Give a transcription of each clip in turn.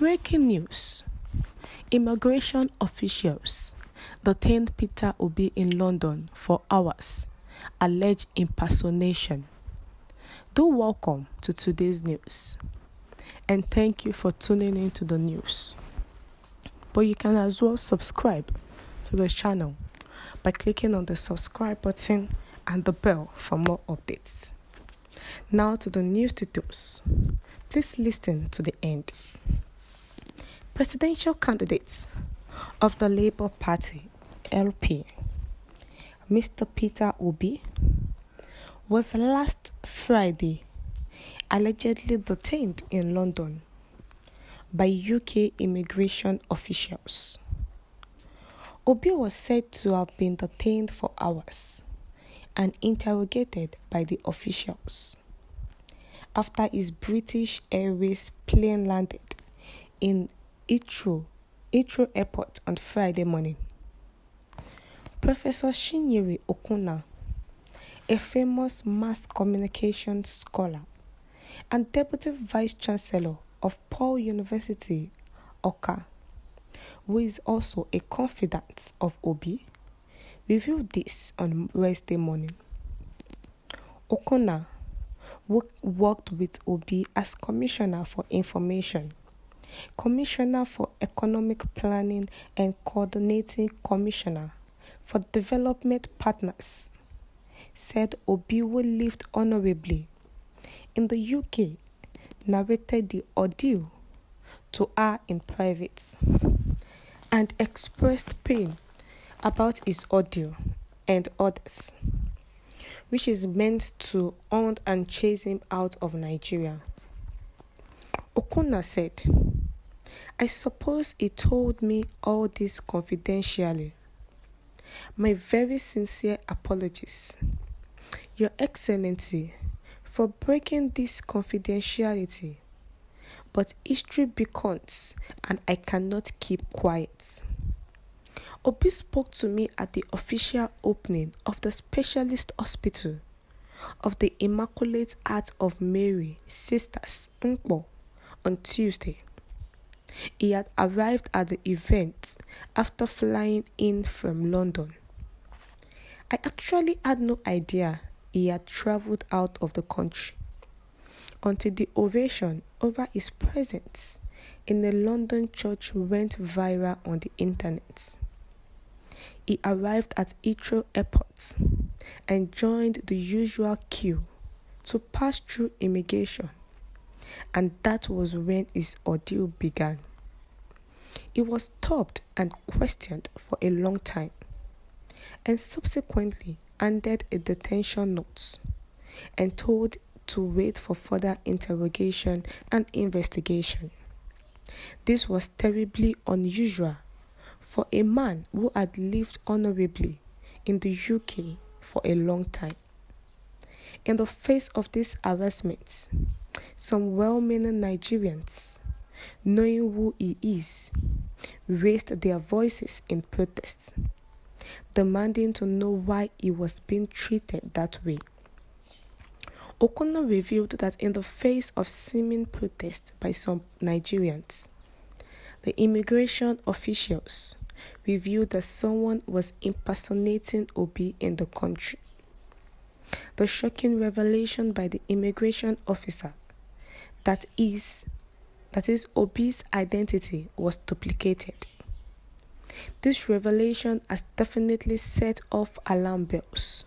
Breaking news. Immigration officials detained Peter Obi in London for hours, alleged impersonation. Do welcome to today's news, and thank you for tuning in to the news. But you can as well subscribe to the channel by clicking on the subscribe button and the bell for more updates. Now to the news details. Please listen to the end. Presidential candidates of the Labour Party, LP, Mr. Peter Obi, was last Friday allegedly detained in London by UK immigration officials. Obi was said to have been detained for hours and interrogated by the officials after his British Airways plane landed in Heathrow Airport on Friday morning. Professor Chinyere Okuna, a famous mass communication scholar and Deputy Vice Chancellor of Paul University, Oka, who is also a confidant of Obi, revealed this on Wednesday morning. Okuna worked with Obi as Commissioner for Information, Commissioner for Economic Planning and Coordinating Commissioner for Development Partners, said Obi will lived honorably in the UK, narrated the ordeal to her in private, and expressed pain about his ordeal and others, which is meant to haunt and chase him out of Nigeria. Okuna said, "I suppose he told me all this confidentially. My very sincere apologies, Your Excellency, for breaking this confidentiality, but history beckons and I cannot keep quiet." Obi spoke to me at the official opening of the Specialist Hospital of the Immaculate Heart of Mary Sisters Nkpo on Tuesday. He had arrived at the event after flying in from London. I actually had no idea he had travelled out of the country until the ovation over his presence in a London church went viral on the internet. He arrived at Heathrow Airport and joined the usual queue to pass through immigration, and that was when his ordeal began. He was stopped and questioned for a long time, and subsequently handed a detention note and told to wait for further interrogation and investigation. This was terribly unusual for a man who had lived honorably in the UK for a long time. In the face of these harassments, some well-meaning Nigerians, knowing who he is, raised their voices in protest, demanding to know why he was being treated that way. Okuna revealed that in the face of seeming protest by some Nigerians, the immigration officials revealed that someone was impersonating Obi in the country. The shocking revelation by the immigration officer that is Obi's identity was duplicated. This revelation has definitely set off alarm bells.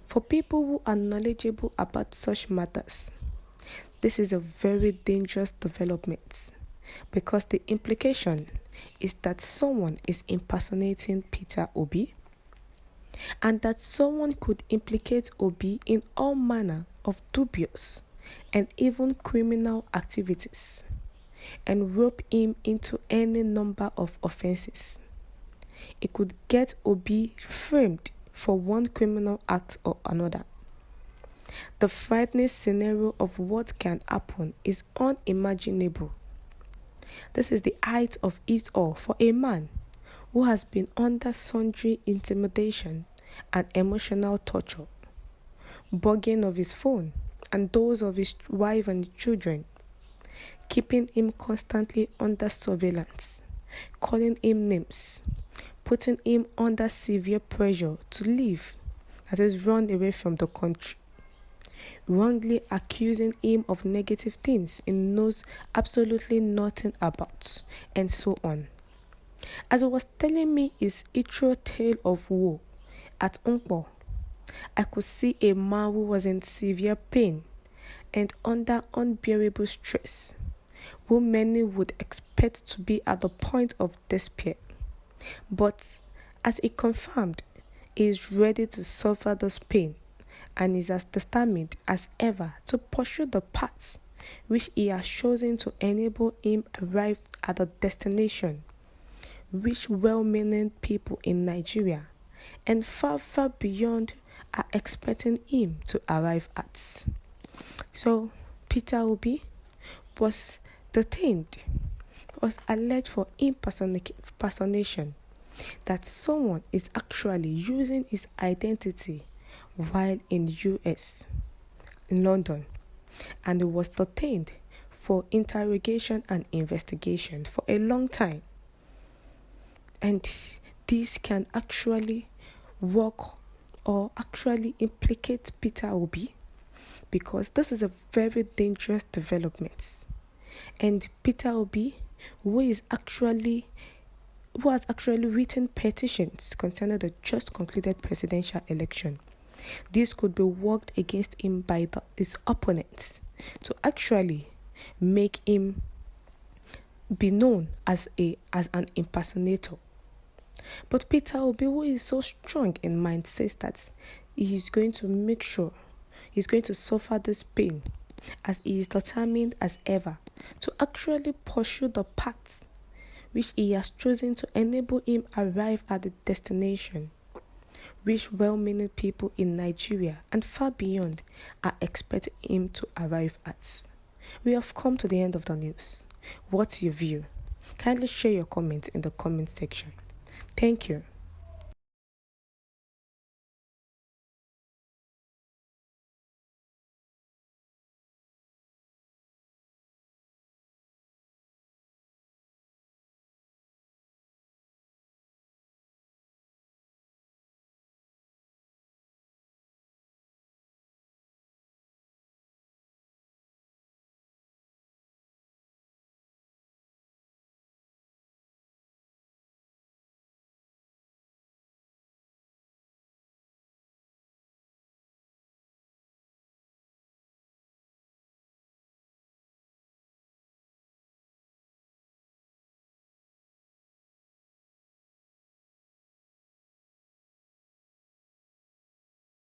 For people who are knowledgeable about such matters, this is a very dangerous development, because the implication is that someone is impersonating Peter Obi, and that someone could implicate Obi in all manner of dubious and even criminal activities, and rope him into any number of offenses. It could get Obi framed for one criminal act or another. The frightening scenario of what can happen is unimaginable. This is the height of it all for a man who has been under sundry intimidation and emotional torture, bugging of his phone and those of his wife and children, keeping him constantly under surveillance, calling him names, putting him under severe pressure to leave, that is, run away from the country, wrongly accusing him of negative things he knows absolutely nothing about, and so on. As he was telling me his intro tale of woe at Älmøst, I could see a man who was in severe pain and under unbearable stress, who many would expect to be at the point of despair. But as he confirmed, he is ready to suffer this pain and is as determined as ever to pursue the paths which he has chosen to enable him arrive at the destination which well-meaning people in Nigeria and far, far beyond are expecting him to arrive at. So, Peter Obi was detained, was alleged for impersonation, that someone is actually using his identity while in US, in London, and he was detained for interrogation and investigation for a long time. And this can actually work or actually implicate Peter Obi, because this is a very dangerous development. And Peter Obi, who has actually written petitions concerning the just concluded presidential election, this could be worked against him by his opponents to actually make him be known as an impersonator. But Peter Obi, who is so strong in mind, says that he is going to make sure he's going to suffer this pain, as he is determined as ever to actually pursue the paths which he has chosen to enable him arrive at the destination which well-meaning people in Nigeria and far beyond are expecting him to arrive at. We have come to the end of the news. What's your view? Kindly share your comments in the comment section. Thank you.